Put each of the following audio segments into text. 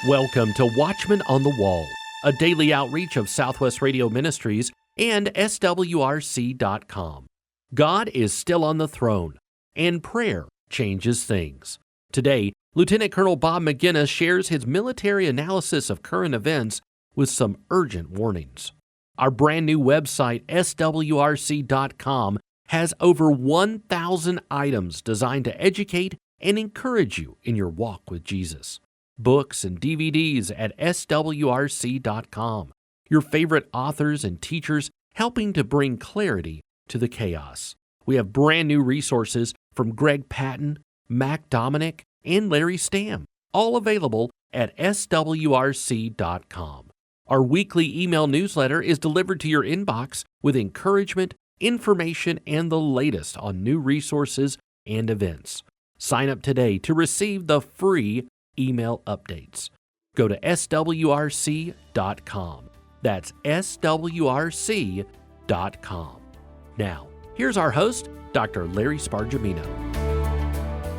Welcome to Watchman on the Wall, a daily outreach of Southwest Radio Ministries and SWRC.com. God is still on the throne, and prayer changes things. Today, Lieutenant Colonel Bob Maginnis shares his military analysis of current events with some urgent warnings. Our brand new website, SWRC.com, has over 1,000 items designed to educate and encourage you in your walk with Jesus. Books and DVDs at SWRC.com. Your favorite authors and teachers helping to bring clarity to the chaos. We have brand new resources from Greg Patton, Mac Dominic, and Larry Stamm, all available at SWRC.com. Our weekly email newsletter is delivered to your inbox with encouragement, information, and the latest on new resources and events. Sign up today to receive the free email updates. Go to SWRC.com. That's SWRC.com. Now, here's our host, Dr. Larry Spargimino.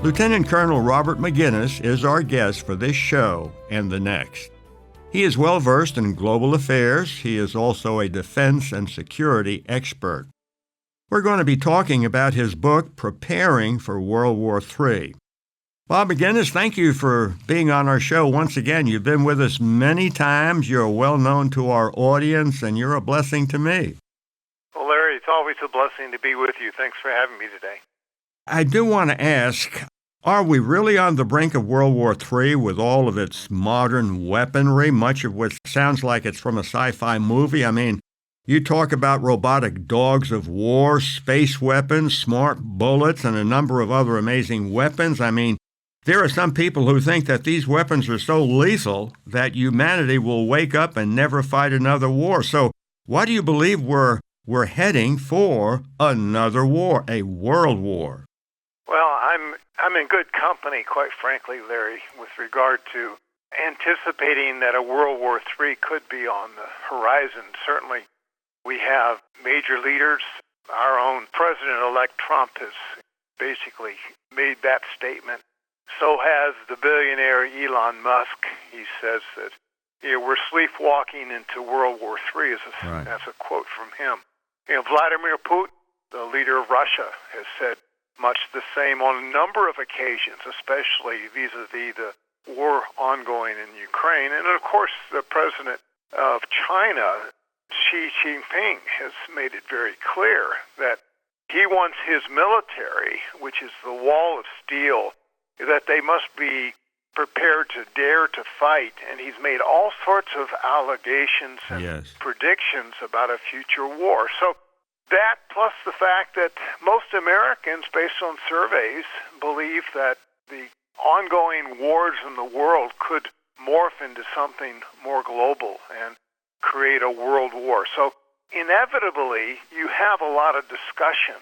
Lieutenant Colonel Robert Maginnis is our guest for this show and the next. He is well versed in global affairs. He is also a defense and security expert. We're going to be talking about his book, Preparing for World War III. Bob Maginnis, thank you for being on our show once again. You've been with us many times. You're well known to our audience, and you're a blessing to me. Well, Larry, it's always a blessing to be with you. Thanks for having me today. I do want to ask, are we really on the brink of World War III with all of its modern weaponry, much of which sounds like it's from a sci-fi movie? I mean, you talk about robotic dogs of war, space weapons, smart bullets, and a number of other amazing weapons. I mean, there are some people who think that these weapons are so lethal that humanity will wake up and never fight another war. So why do you believe we're heading for another war, a world war? Well, I'm in good company, quite frankly, Larry, with regard to anticipating that a World War III could be on the horizon. Certainly, we have major leaders. Our own President-elect Trump has basically made that statement. So has the billionaire Elon Musk. He says that we're sleepwalking into World War III. That's a quote from him. Vladimir Putin, the leader of Russia, has said much the same on a number of occasions, especially vis-a-vis the war ongoing in Ukraine. And of course, the president of China, Xi Jinping, has made it very clear that he wants his military, which is the wall of steel, that they must be prepared to dare to fight. And he's made all sorts of allegations and predictions about a future war. So that, plus the fact that most Americans, based on surveys, believe that the ongoing wars in the world could morph into something more global and create a world war. So inevitably, you have a lot of discussion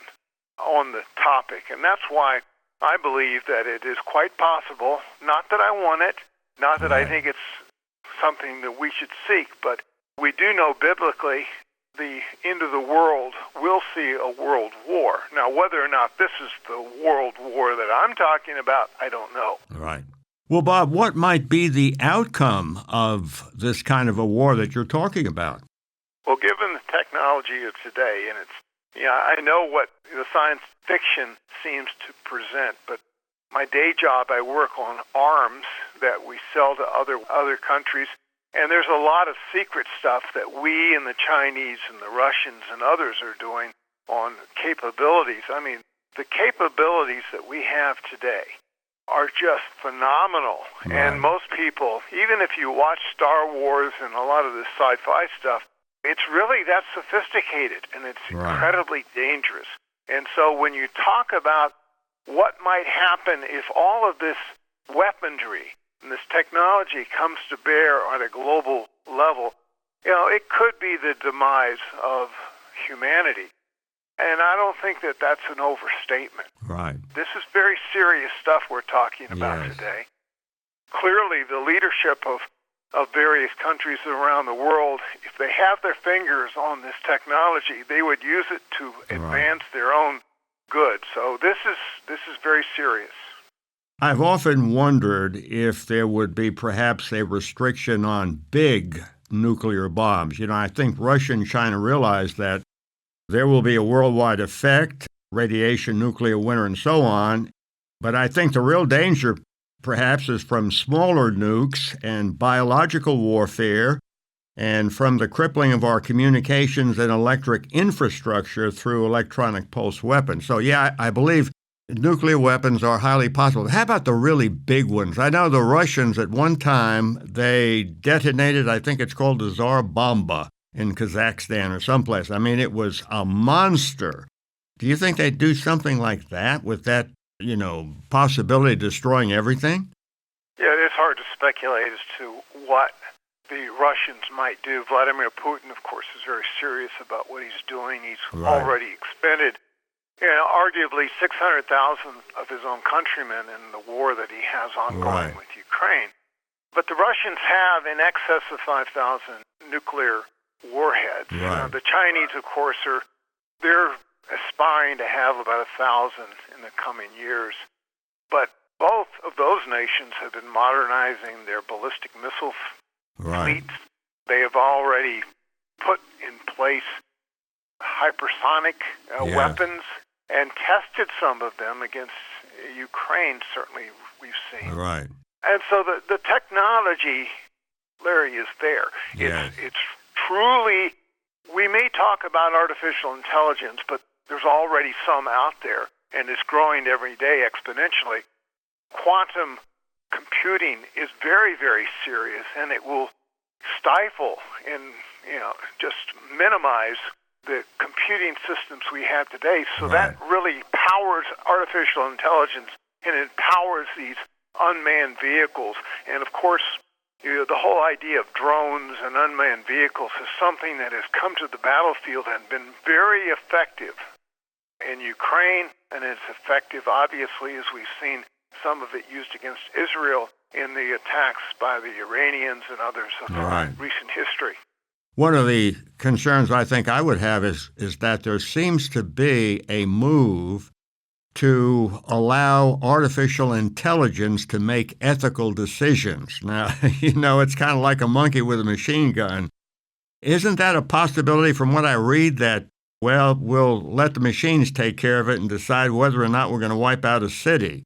on the topic, and that's why I believe that it is quite possible, not that I want it, not that I think it's something that we should seek, but we do know biblically the end of the world will see a world war. Now, whether or not this is the world war that I'm talking about, I don't know. Right. Well, Bob, what might be the outcome of this kind of a war that you're talking about? Well, given the technology of today, and I know what the science fiction seems to present, but my day job, I work on arms that we sell to other countries, and there's a lot of secret stuff that we and the Chinese and the Russians and others are doing on capabilities. I mean, the capabilities that we have today are just phenomenal. Right. And most people, even if you watch Star Wars and a lot of this sci-fi stuff, it's really that sophisticated, and it's incredibly dangerous. And so when you talk about what might happen if all of this weaponry and this technology comes to bear on a global level, it could be the demise of humanity. And I don't think that that's an overstatement. Right. This is very serious stuff we're talking about today. Clearly, the leadership of various countries around the world, if they have their fingers on this technology, they would use it to advance their own good. So this is very serious. I've often wondered if there would be perhaps a restriction on big nuclear bombs. I think Russia and China realize that there will be a worldwide effect, radiation, nuclear winter, and so on. But I think the real danger, perhaps, is from smaller nukes and biological warfare and from the crippling of our communications and electric infrastructure through electronic pulse weapons. So, yeah, I believe nuclear weapons are highly possible. How about the really big ones? I know the Russians at one time, they detonated, I think it's called the Tsar Bomba in Kazakhstan or someplace. I mean, it was a monster. Do you think they'd do something like that with that, possibility of destroying everything? Yeah, it's hard to speculate as to what the Russians might do. Vladimir Putin, of course, is very serious about what he's doing. He's already expended, arguably 600,000 of his own countrymen in the war that he has ongoing with Ukraine. But the Russians have in excess of 5,000 nuclear warheads. The Chinese, of course, they're aspiring to have about 1,000 in the coming years. But both of those nations have been modernizing their ballistic missile fleets. They have already put in place hypersonic weapons and tested some of them against Ukraine, certainly we've seen. And so the technology, Larry, is there. It's truly, we may talk about artificial intelligence, but there's already some out there, and it's growing every day exponentially. Quantum computing is very, very serious, and it will stifle and just minimize the computing systems we have today. So that really powers artificial intelligence, and it powers these unmanned vehicles. And of course, the whole idea of drones and unmanned vehicles is something that has come to the battlefield and been very effective in Ukraine, and it's effective, obviously, as we've seen some of it used against Israel in the attacks by the Iranians and others of recent history. One of the concerns I think I would have is that there seems to be a move to allow artificial intelligence to make ethical decisions. Now, it's kind of like a monkey with a machine gun. Isn't that a possibility from what I read that, we'll let the machines take care of it and decide whether or not we're going to wipe out a city?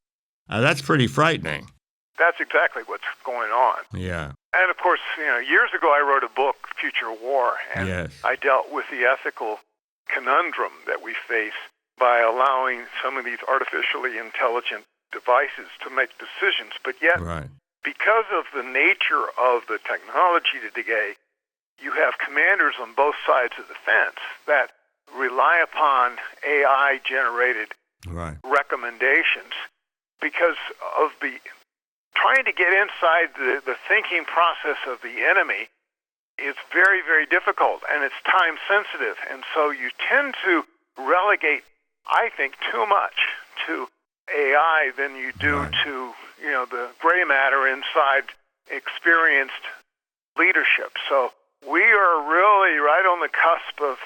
That's pretty frightening. That's exactly what's going on. Yeah. And of course, years ago I wrote a book, Future War, and I dealt with the ethical conundrum that we face by allowing some of these artificially intelligent devices to make decisions. But yet, because of the nature of the technology today, you have commanders on both sides of the fence that rely upon AI-generated recommendations because of the trying to get inside the thinking process of the enemy is very, very difficult, and it's time sensitive. And so you tend to relegate, I think, too much to AI than you do to, the gray matter inside experienced leadership. So we are really right on the cusp of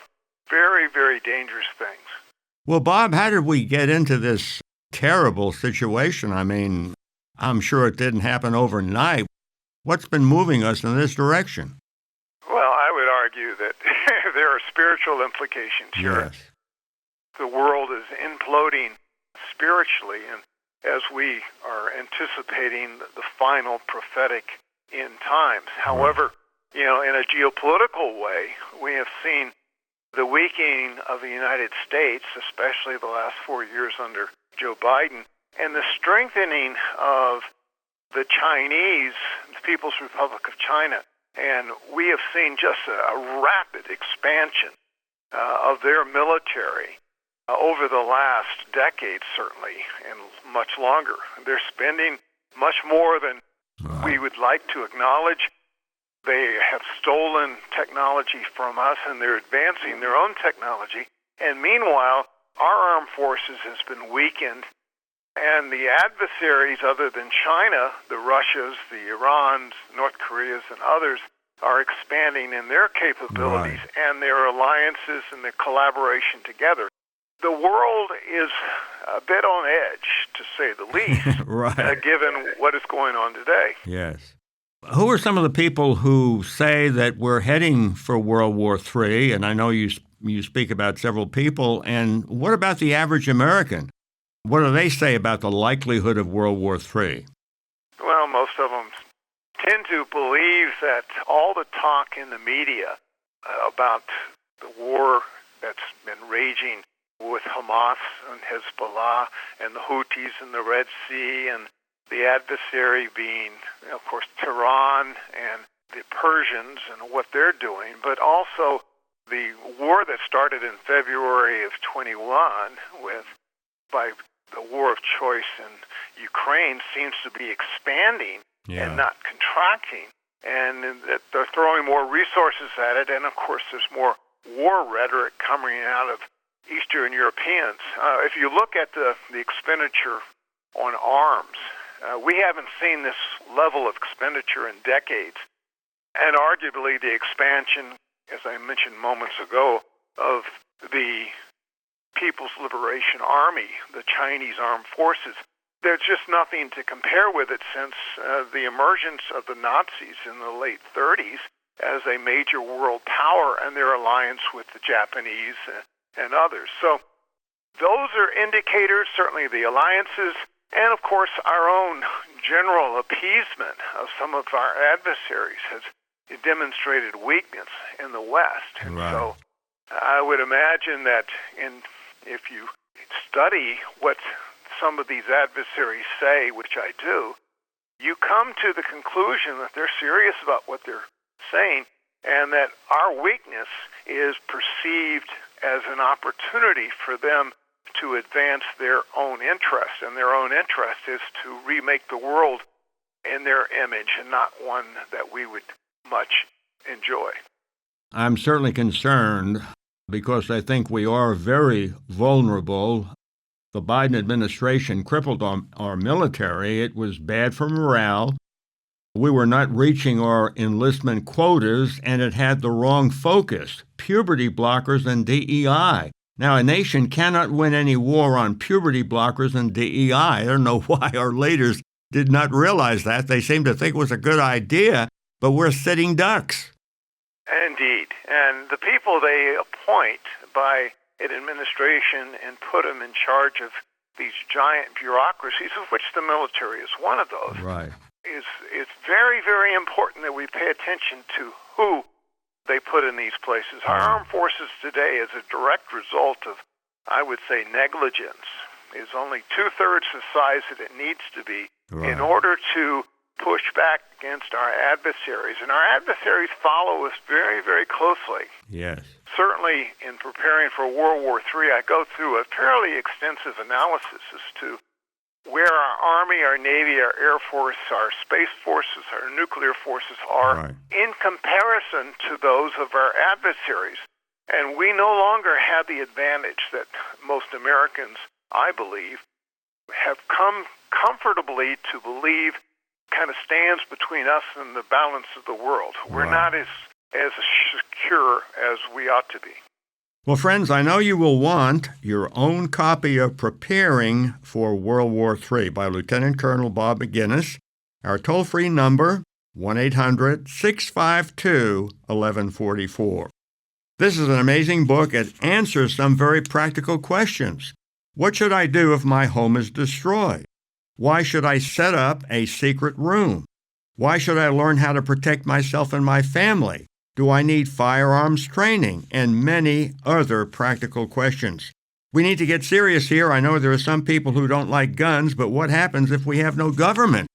very, very dangerous things. Well, Bob, how did we get into this terrible situation? I mean, I'm sure it didn't happen overnight. What's been moving us in this direction? Well, I would argue that there are spiritual implications here. The world is imploding spiritually, and as we are anticipating the final prophetic end times. However, in a geopolitical way, we have seen the weakening of the United States, especially the last 4 years under Joe Biden, and the strengthening of the Chinese, the People's Republic of China. And we have seen just a rapid expansion of their military over the last decade, certainly, and much longer. They're spending much more than we would like to acknowledge. They have stolen technology from us, and they're advancing their own technology. And meanwhile, our armed forces has been weakened, and the adversaries other than China, the Russias, the Irans, North Koreas, and others, are expanding in their capabilities and their alliances and their collaboration together. The world is a bit on edge, to say the least, right. Given what is going on today. Yes. Who are some of the people who say that we're heading for World War III? And I know you speak about several people. And what about the average American? What do they say about the likelihood of World War III? Well, most of them tend to believe that all the talk in the media about the war that's been raging with Hamas and Hezbollah and the Houthis in the Red Sea, and the adversary being, of course, Tehran and the Persians and what they're doing, but also the war that started in February of 21 by the war of choice in Ukraine seems to be expanding and not contracting, and that they're throwing more resources at it, and of course there's more war rhetoric coming out of Eastern Europeans. If you look at the expenditure on arms, we haven't seen this level of expenditure in decades, and arguably the expansion, as I mentioned moments ago, of the People's Liberation Army, the Chinese armed forces, there's just nothing to compare with it since the emergence of the Nazis in the late 30s as a major world power and their alliance with the Japanese and others. So those are indicators, certainly the alliances, and of course our own general appeasement of some of our adversaries has demonstrated weakness in the West. And so I would imagine that if you study what some of these adversaries say, which I do, you come to the conclusion that they're serious about what they're saying, and that our weakness is perceived as an opportunity for them to advance their own interest, and their own interest is to remake the world in their image and not one that we would much enjoy. I'm certainly concerned because I think we are very vulnerable. The Biden administration crippled our military. It was bad for morale. We were not reaching our enlistment quotas, and it had the wrong focus, puberty blockers and DEI. Now, a nation cannot win any war on puberty blockers and DEI. I don't know why our leaders did not realize that. They seem to think it was a good idea, but we're sitting ducks. Indeed. And the people they appoint by an administration and put them in charge of these giant bureaucracies, of which the military is one of those, right, is very, very important that we pay attention to who they put in these places. Our armed forces today is a direct result of, I would say, negligence. Is only two-thirds the size that it needs to be in order to push back against our adversaries. And our adversaries follow us very, very closely. Yes. Certainly in preparing for World War III, I go through a fairly extensive analysis as to where our Army, our Navy, our Air Force, our Space Forces, our nuclear forces are in comparison to those of our adversaries. And we no longer have the advantage that most Americans, I believe, have come comfortably to believe kind of stands between us and the balance of the world. We're not as secure as we ought to be. Well, friends, I know you will want your own copy of Preparing for World War III by Lieutenant Colonel Bob Maginnis. Our toll-free number, 1-800-652-1144. This is an amazing book. It answers some very practical questions. What should I do if my home is destroyed? Why should I set up a secret room? Why should I learn how to protect myself and my family? Do I need firearms training? And many other practical questions. We need to get serious here. I know there are some people who don't like guns, but what happens if we have no government?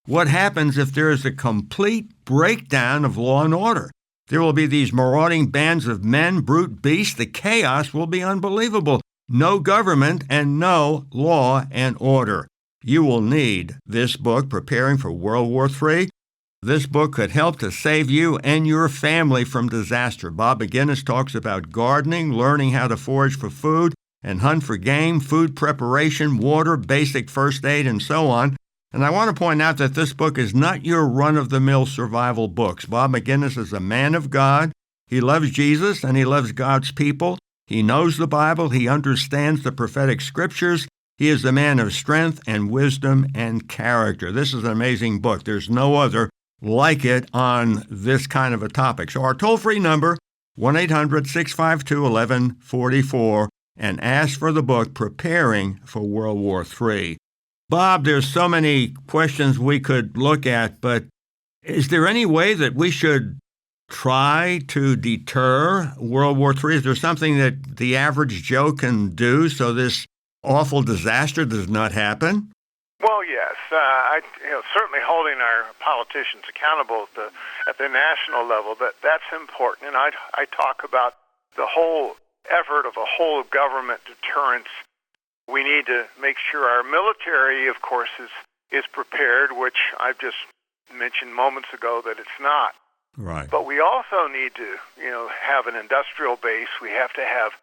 What happens if there is a complete breakdown of law and order? There will be these marauding bands of men, brute beasts. The chaos will be unbelievable. No government and no law and order. You will need this book, Preparing for World War III. This book could help to save you and your family from disaster. Bob Maginnis talks about gardening, learning how to forage for food and hunt for game, food preparation, water, basic first aid, and so on. And I want to point out that this book is not your run-of-the-mill survival books. Bob Maginnis is a man of God. He loves Jesus and he loves God's people. He knows the Bible. He understands the prophetic scriptures. He is the man of strength and wisdom and character. This is an amazing book. There's no other like it on this kind of a topic. So our toll-free number, 1-800-652-1144, and ask for the book, Preparing for World War III. Bob, there's so many questions we could look at, but is there any way that we should try to deter World War III? Is there something that the average Joe can do so this awful disaster does not happen? Well, yes. Certainly holding our politicians accountable at the national level, that's important. And I talk about the whole effort of a whole of government deterrence. We need to make sure our military, of course, is prepared, which I've just mentioned moments ago that it's not. Right. But we also need to, have an industrial base. We have to have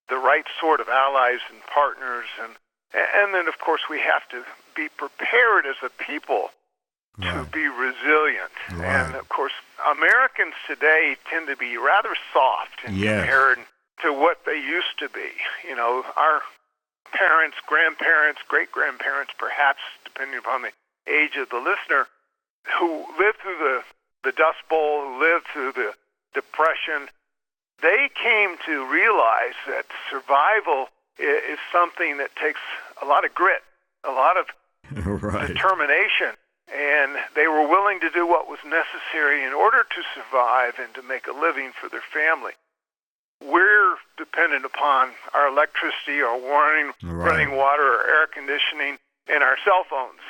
the right sort of allies and partners, and then, of course, we have to be prepared as a people to be resilient. Right. And, of course, Americans today tend to be rather soft in compared to what they used to be. Our parents, grandparents, great-grandparents, perhaps, depending upon the age of the listener, who lived through the Dust Bowl, who lived through the Depression, they came to realize that survival is something that takes a lot of grit, a lot of determination, and they were willing to do what was necessary in order to survive and to make a living for their family. We're dependent upon our electricity, our running water, our air conditioning, and our cell phones.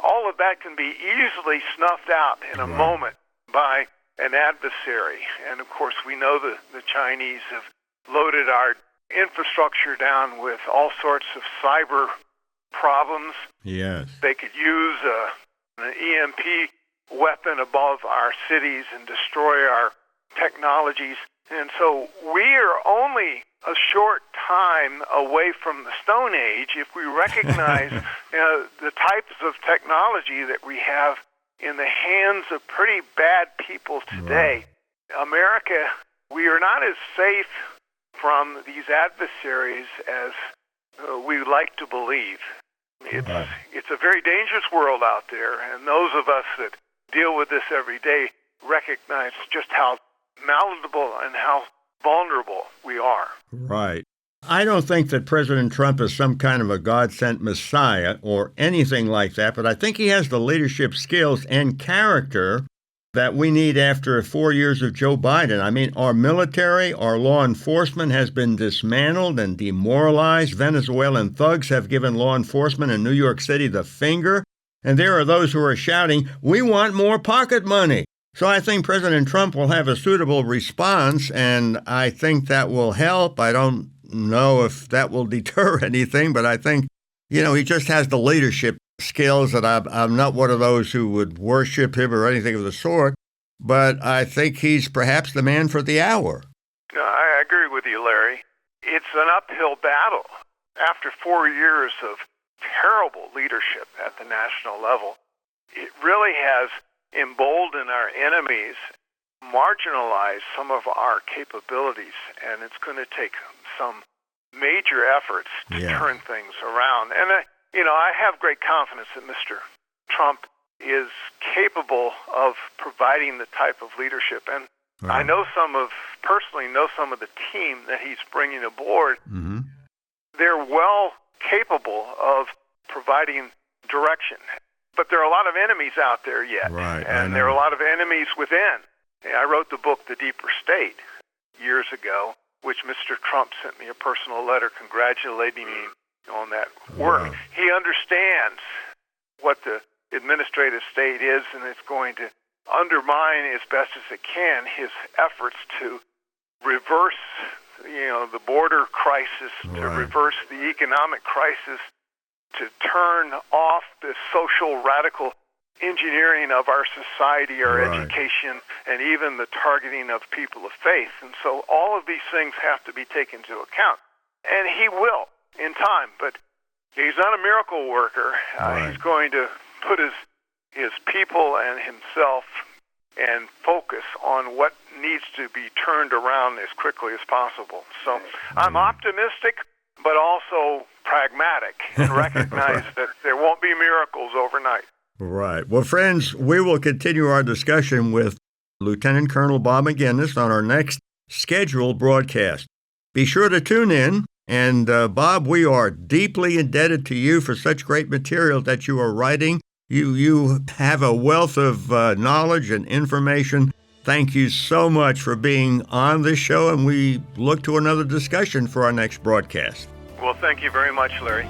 All of that can be easily snuffed out in a moment by an adversary. And, of course, we know the Chinese have loaded our infrastructure down with all sorts of cyber problems. Yes. They could use an EMP weapon above our cities and destroy our technologies. And so we are only a short time away from the Stone Age if we recognize the types of technology that we have in the hands of pretty bad people today. America, we are not as safe from these adversaries as we like to believe. It's a very dangerous world out there, and those of us that deal with this every day recognize just how malleable and how vulnerable we are. Right. I don't think that President Trump is some kind of a God-sent messiah or anything like that, but I think he has the leadership skills and character that we need after 4 years of Joe Biden. I mean, our military, our law enforcement has been dismantled and demoralized. Venezuelan thugs have given law enforcement in New York City the finger, and there are those who are shouting, "We want more pocket money." So I think President Trump will have a suitable response, and I think that will help. I don't know if that will deter anything, but I think, he just has the leadership skills that I'm not one of those who would worship him or anything of the sort, but I think he's perhaps the man for the hour. No, I agree with you, Larry. It's an uphill battle. After 4 years of terrible leadership at the national level, it really has emboldened our enemies, marginalized some of our capabilities, and it's going to take some major efforts to turn things around. And, I have great confidence that Mr. Trump is capable of providing the type of leadership. And I personally know some of the team that he's bringing aboard. Mm-hmm. They're well capable of providing direction. But there are a lot of enemies out there yet. Right, and there are a lot of enemies within. I wrote the book, The Deeper State, years ago, which Mr. Trump sent me a personal letter congratulating me on that work. Wow. He understands what the administrative state is, and it's going to undermine as best as it can his efforts to reverse, the border crisis, to reverse the economic crisis, to turn off the social radical engineering of our society, our education, and even the targeting of people of faith. And so all of these things have to be taken into account. And he will in time, but he's not a miracle worker. He's going to put his people and himself and focus on what needs to be turned around as quickly as possible. So I'm optimistic, but also pragmatic and recognize that there won't be miracles overnight. Right. Well, friends, we will continue our discussion with Lieutenant Colonel Bob Maginnis on our next scheduled broadcast. Be sure to tune in. And Bob, we are deeply indebted to you for such great material that you are writing. You have a wealth of knowledge and information. Thank you so much for being on this show, and we look to another discussion for our next broadcast. Well, thank you very much, Larry.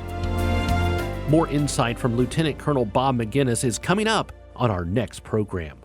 More insight from Lieutenant Colonel Bob Maginnis is coming up on our next program.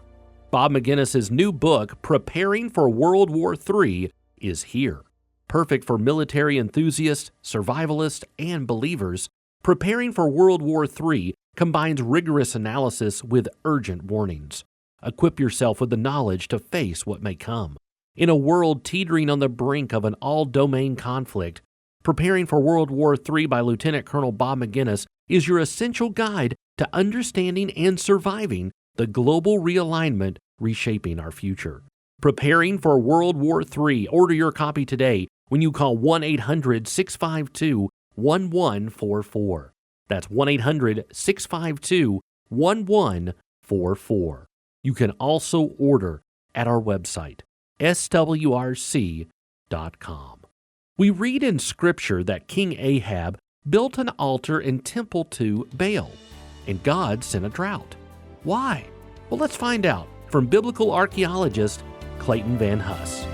Bob Maginnis' new book, Preparing for World War III, is here. Perfect for military enthusiasts, survivalists, and believers, Preparing for World War III combines rigorous analysis with urgent warnings. Equip yourself with the knowledge to face what may come. In a world teetering on the brink of an all-domain conflict, Preparing for World War III by Lieutenant Colonel Bob Maginnis is your essential guide to understanding and surviving the global realignment reshaping our future. Preparing for World War III. Order your copy today when you call 1-800-652-1144. That's 1-800-652-1144. You can also order at our website, SWRC.com. We read in Scripture that King Ahab built an altar and temple to Baal, and God sent a drought. Why? Well, let's find out from biblical archaeologist Clayton Van Huss.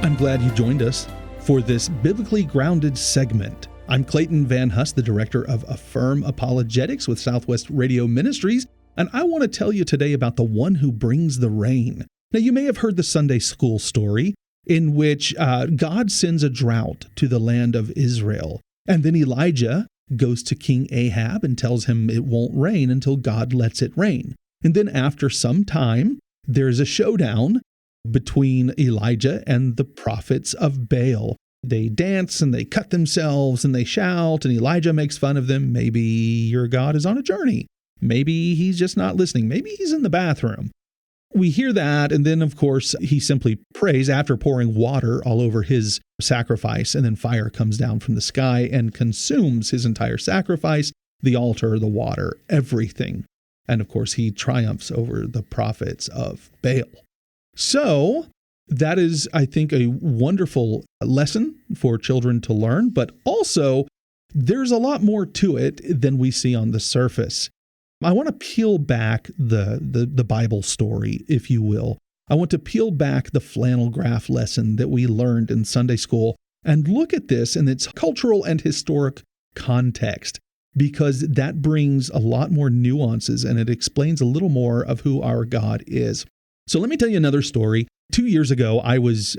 I'm glad you joined us for this biblically grounded segment. I'm Clayton Van Huss, the director of Affirm Apologetics with Southwest Radio Ministries, and I want to tell you today about the one who brings the rain. Now, you may have heard the Sunday school story in which God sends a drought to the land of Israel, and then Elijah goes to King Ahab and tells him it won't rain until God lets it rain. And then after some time, there's a showdown between Elijah and the prophets of Baal. They dance and they cut themselves and they shout, and Elijah makes fun of them. Maybe your God is on a journey. Maybe he's just not listening. Maybe he's in the bathroom. We hear that, and then, of course, he simply prays after pouring water all over his sacrifice, and then fire comes down from the sky and consumes his entire sacrifice, the altar, the water, everything. And, of course, he triumphs over the prophets of Baal. So that is, I think, a wonderful lesson for children to learn, but also there's a lot more to it than we see on the surface. I want to peel back the Bible story, if you will. I want to peel back the flannel graph lesson that we learned in Sunday school and look at this in its cultural and historic context, because that brings a lot more nuances and it explains a little more of who our God is. So let me tell you another story. 2 years ago, I was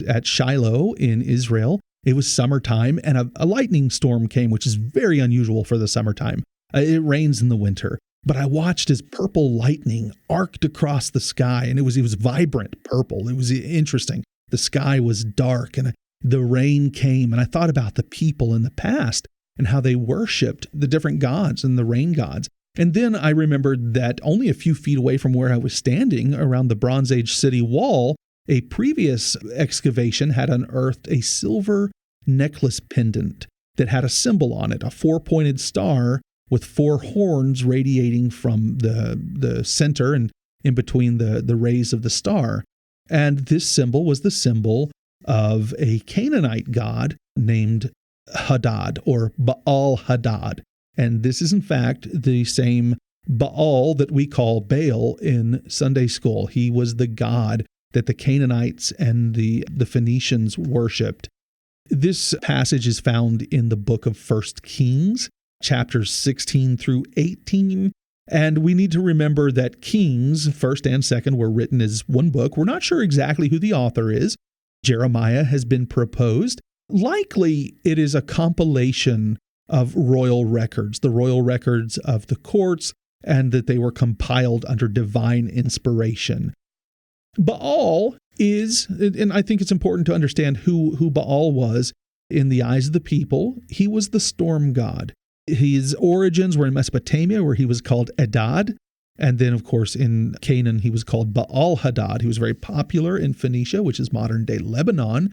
at Shiloh in Israel. It was summertime, and a lightning storm came, which is very unusual for the summertime. It rains in the winter, but I watched as purple lightning arced across the sky, and it was vibrant purple. It was interesting. The sky was dark, and the rain came, and I thought about the people in the past and how they worshipped the different gods and the rain gods. And then I remembered that only a few feet away from where I was standing, around the Bronze Age city wall, a previous excavation had unearthed a silver necklace pendant that had a symbol on it, a four-pointed star with four horns radiating from the center and in between the rays of the star. And this symbol was the symbol of a Canaanite god named Hadad, or Baal Hadad. And this is, in fact, the same Baal that we call Baal in Sunday school. He was the god that the Canaanites and the Phoenicians worshipped. This passage is found in the book of 1 Kings, chapters 16 through 18. And we need to remember that Kings, 1st and 2nd, were written as one book. We're not sure exactly who the author is. Jeremiah has been proposed. Likely, it is a compilation of royal records, the royal records of the courts, and that they were compiled under divine inspiration. Baal is, and I think it's important to understand who Baal was in the eyes of the people. He was the storm god. His origins were in Mesopotamia, where he was called Adad. And then, of course, in Canaan, he was called Baal Hadad. He was very popular in Phoenicia, which is modern-day Lebanon.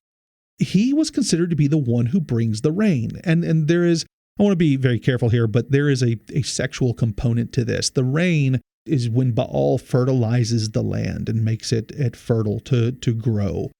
He was considered to be the one who brings the rain. And there is I want to be very careful here, but there is a sexual component to this. The rain is when Baal fertilizes the land and makes it fertile to grow.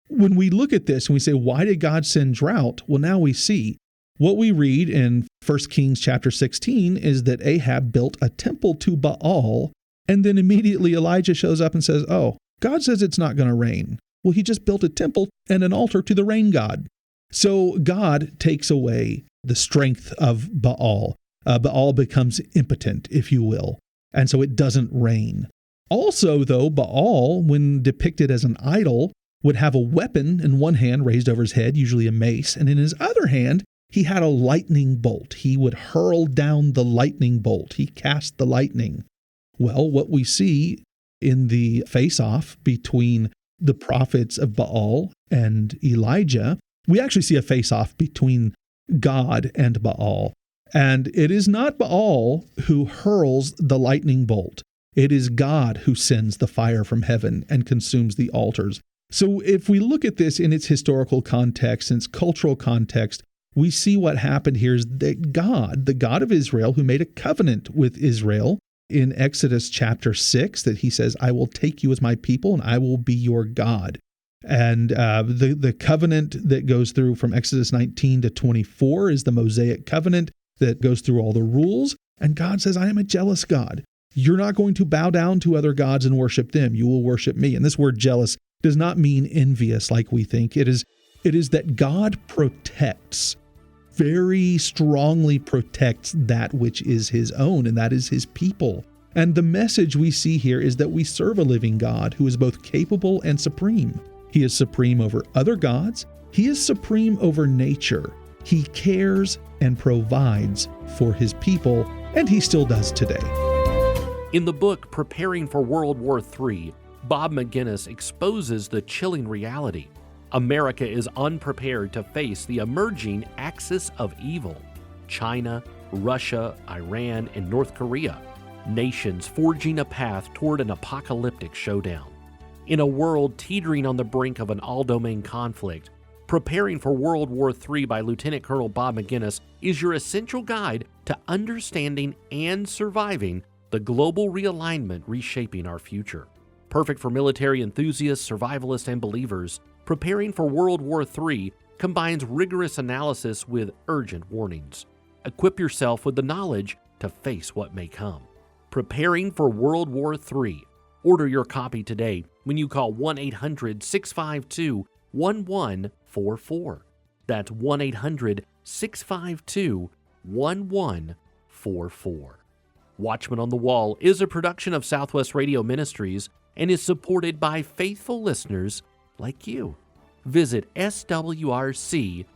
When we look at this and we say, why did God send drought? Well, now we see. What we read in 1 Kings chapter 16 is that Ahab built a temple to Baal, and then immediately Elijah shows up and says, oh, God says it's not going to rain. Well, he just built a temple and an altar to the rain god. So God takes away the strength of Baal. Baal becomes impotent, if you will, and so it doesn't rain. Also, though, Baal, when depicted as an idol, would have a weapon in one hand raised over his head, usually a mace, and in his other hand, he had a lightning bolt. He would hurl down the lightning bolt. He cast the lightning. Well, what we see in the face-off between the prophets of Baal and Elijah, we actually see a face-off between God and Baal. And it is not Baal who hurls the lightning bolt. It is God who sends the fire from heaven and consumes the altars. So if we look at this in its historical context, in its cultural context, we see what happened here is that God, the God of Israel, who made a covenant with Israel in Exodus chapter 6, that he says, I will take you as my people and I will be your God. And the covenant that goes through from Exodus 19 to 24 is the Mosaic covenant that goes through all the rules. And God says, I am a jealous God. You're not going to bow down to other gods and worship them. You will worship me. And this word jealous does not mean envious like we think. It is that God protects, very strongly protects that which is his own, and that is his people. And the message we see here is that we serve a living God who is both capable and supreme. He is supreme over other gods. He is supreme over nature. He cares and provides for his people, and he still does today. In the book Preparing for World War III, Bob Maginnis exposes the chilling reality. America is unprepared to face the emerging axis of evil. China, Russia, Iran, and North Korea. Nations forging a path toward an apocalyptic showdown. In a world teetering on the brink of an all-domain conflict, Preparing for World War III by Lieutenant Colonel Bob Maginnis is your essential guide to understanding and surviving the global realignment reshaping our future. Perfect for military enthusiasts, survivalists, and believers, Preparing for World War III combines rigorous analysis with urgent warnings. Equip yourself with the knowledge to face what may come. Preparing for World War III. Order your copy today when you call 1-800-652-1144. That's 1-800-652-1144. Watchman on the Wall is a production of Southwest Radio Ministries and is supported by faithful listeners like you. Visit SWRC.com.